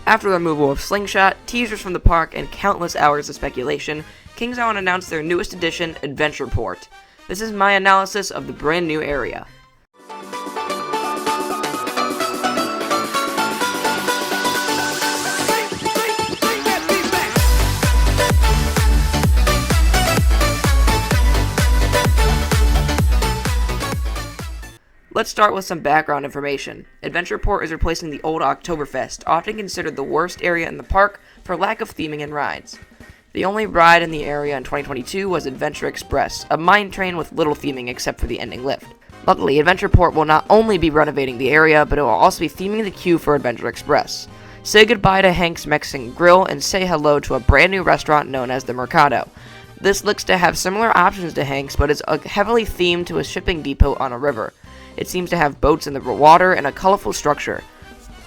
After the removal of Slingshot, teasers from the park, and countless hours of speculation, Kings Island announced their newest addition, Adventureport. This is my analysis of the brand new area. Let's start with some background information. Adventureport is replacing the old Oktoberfest, often considered the worst area in the park for lack of theming and rides. The only ride in the area in 2022 was Adventure Express, a mine train with little theming except for the ending lift. Luckily, Adventureport will not only be renovating the area, but it will also be theming the queue for Adventure Express. Say goodbye to Hank's Mexican Grill and say hello to a brand new restaurant known as the Mercado. This looks to have similar options to Hank's, but is heavily themed to a shipping depot on a river. It seems to have boats in the water and a colorful structure.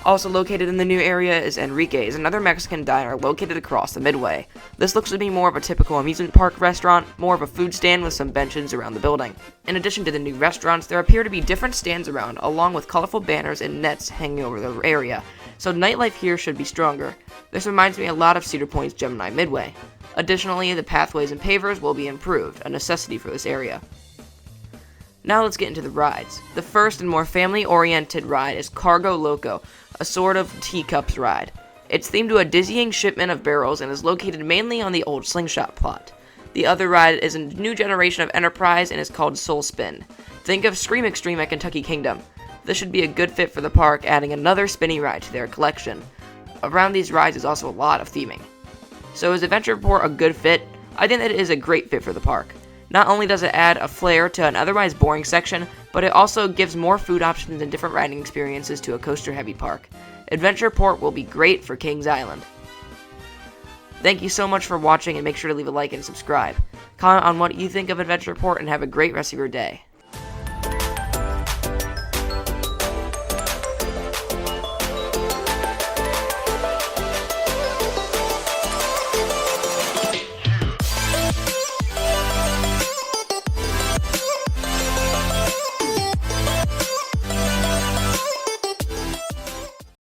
Also located in the new area is Enrique's, another Mexican diner located across the Midway. This looks to be more of a typical amusement park restaurant, more of a food stand with some benches around the building. In addition to the new restaurants, there appear to be different stands around, along with colorful banners and nets hanging over the area, so nightlife here should be stronger. This reminds me a lot of Cedar Point's Gemini Midway. Additionally, the pathways and pavers will be improved, a necessity for this area. Now let's get into the rides. The first and more family-oriented ride is Cargo Loco, a sort of teacups ride. It's themed to a dizzying shipment of barrels and is located mainly on the old Slingshot plot. The other ride is a new generation of Enterprise and is called Soul Spin. Think of Scream Extreme at Kentucky Kingdom. This should be a good fit for the park, adding another spinny ride to their collection. Around these rides is also a lot of theming. So is Adventureport a good fit? I think that it is a great fit for the park. Not only does it add a flair to an otherwise boring section, but it also gives more food options and different riding experiences to a coaster-heavy park. Adventureport will be great for Kings Island. Thank you so much for watching, and make sure to leave a like and subscribe. Comment on what you think of Adventureport and have a great rest of your day.